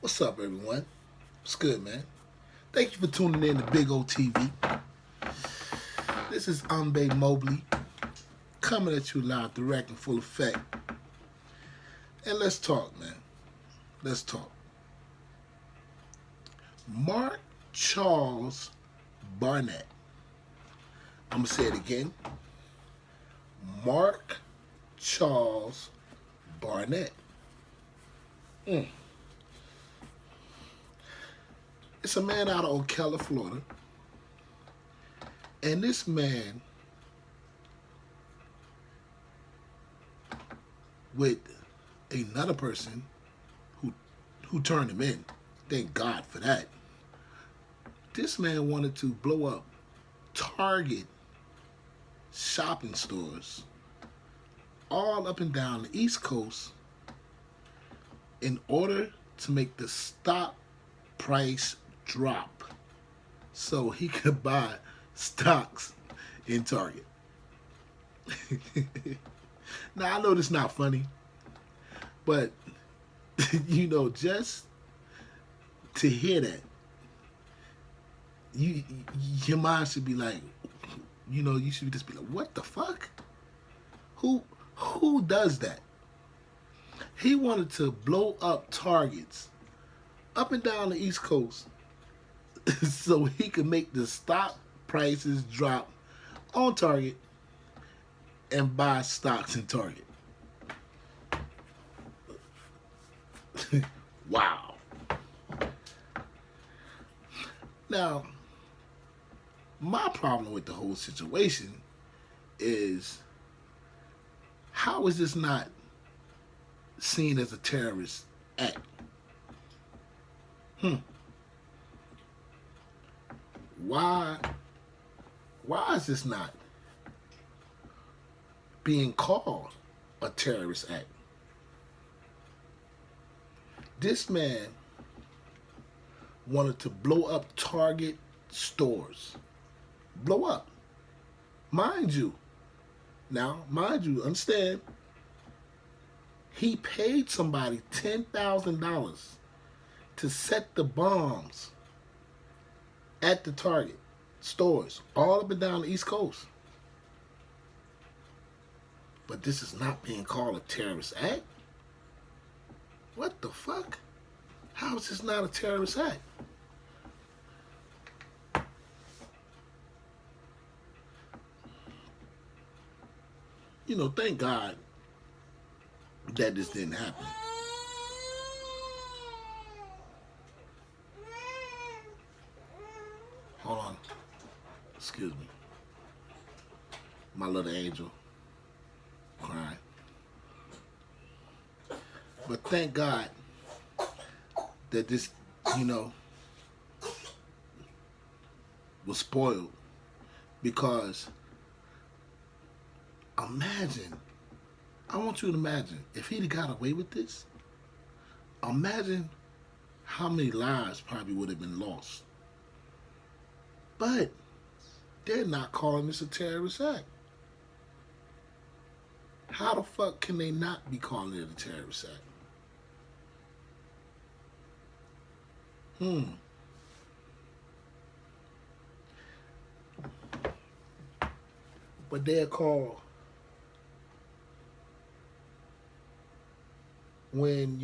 What's up, everyone? What's good, man? Thank you for tuning in to Big O TV. This is Umbe Mobley coming at you live, direct, and full effect. And let's talk, man. Let's talk. Mark Charles Barnett. I'm going to say it again. Mark Charles Barnett. It's a man out of Ocala, Florida. And this man, with another person who turned him in, thank God for that. This man wanted to blow up Target shopping stores all up and down the East Coast in order to make the stock price drop so he could buy stocks in Target. Now, I know this is not funny, but, just to hear that, your mind should be like, you should just be like, what the fuck? Who does that? He wanted to blow up Targets up and down the East Coast so he could make the stock prices drop on Target and buy stocks in Target. Wow. Now, my problem with the whole situation is, how is this not seen as a terrorist act? Why is this not being called a terrorist act? This man wanted to blow up Target stores. Blow up. Mind you, understand, he paid somebody $10,000 to set the bombs at the Target stores all up and down the East Coast. But this is not being called a terrorist act? What the fuck? How is this not a terrorist act? Thank God that this didn't happen. Hold on. Excuse me. My little angel crying. But thank God that this, was spoiled. Because I want you to imagine, if he'd have got away with this, imagine how many lives probably would have been lost. But they're not calling this a terrorist act. How the fuck can they not be calling it a terrorist act? But they're called when,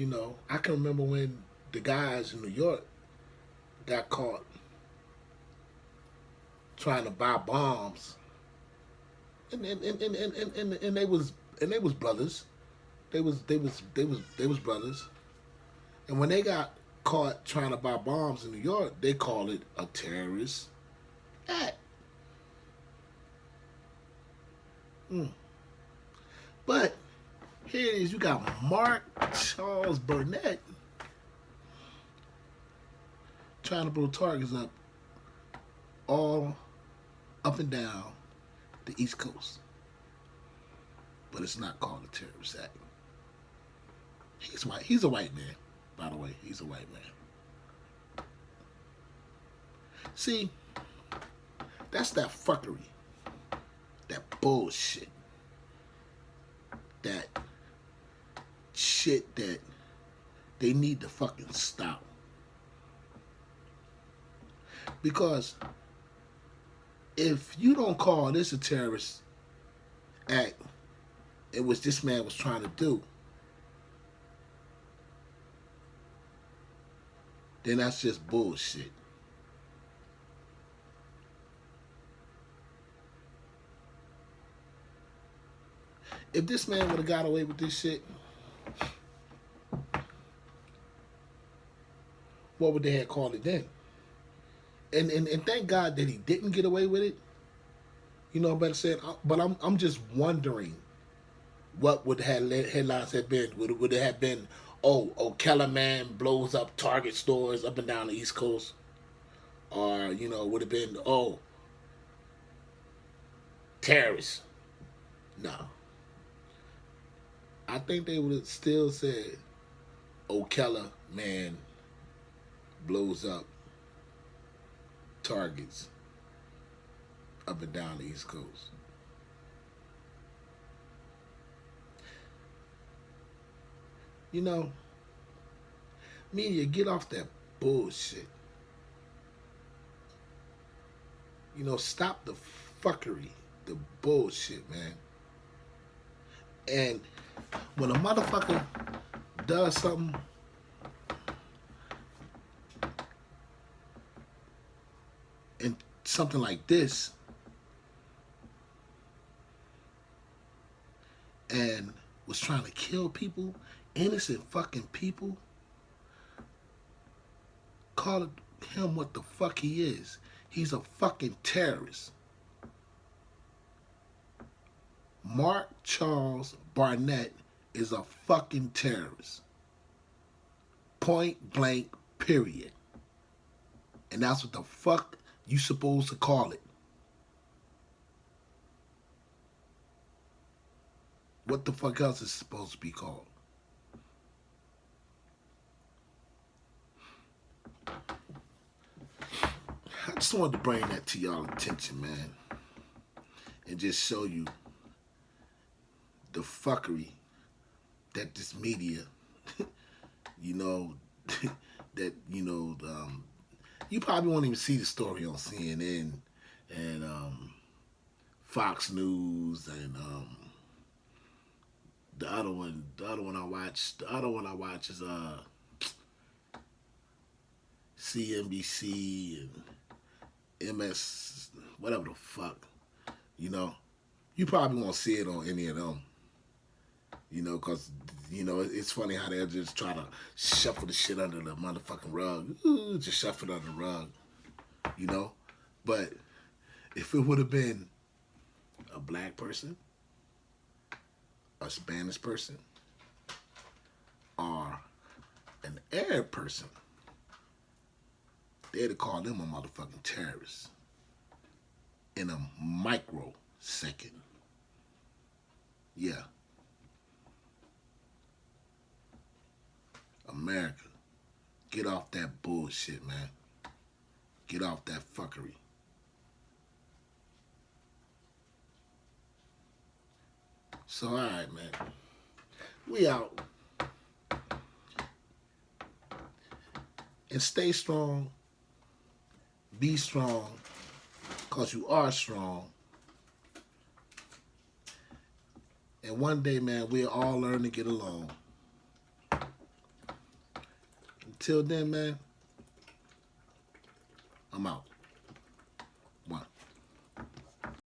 I can remember when the guys in New York got caught trying to buy bombs, and they was brothers. They was brothers. And when they got caught trying to buy bombs in New York, they called it a terrorist act. But here it is, you got Mark Charles Barnett trying to blow targets all up and down the East Coast. But it's not called a terrorist act. He's white. He's a white man, by the way. He's a white man. See, that's that fuckery. That bullshit. That shit that They need to fucking stop. Because if you don't call this a terrorist act, it was this man was trying to do, then that's just bullshit. If this man would have got away with this shit, what would they have called it then? And thank God that he didn't get away with it. You know, better said. But I'm just wondering what would have headlines have been. Would it have been, oh, Keller man blows up Target stores up and down the East Coast, or would have been, oh, terrorists? No. I think they would have still said, oh, Keller man blows up Targets up and down the East Coast. Media, get off that bullshit. Stop the fuckery, the bullshit, man. And when a motherfucker does something and something like this and was trying to kill people, innocent fucking people, call him what the fuck he is. He's a fucking terrorist. Mark Charles Barnett is a fucking terrorist. Point blank, period. And that's what the fuck you supposed to call it. What the fuck else is supposed to be called? I just wanted to bring that to y'all attention, man. And just show you the fuckery that this media, you probably won't even see the story on CNN and Fox News and the other one I watch is CNBC and MS, whatever the fuck, you probably won't see it on any of them, because, it's funny how they'll just try to shuffle the shit under the motherfucking rug. Ooh, just shuffle it under the rug, But if it would have been a black person, a Spanish person, or an Arab person, they'd have called them a motherfucking terrorist in a microsecond. Yeah. America, get off that bullshit, man. Get off that fuckery. So, all right, man. We out. And stay strong. Be strong. Because you are strong. And one day, man, we'll all learn to get along. Until then, man, I'm out.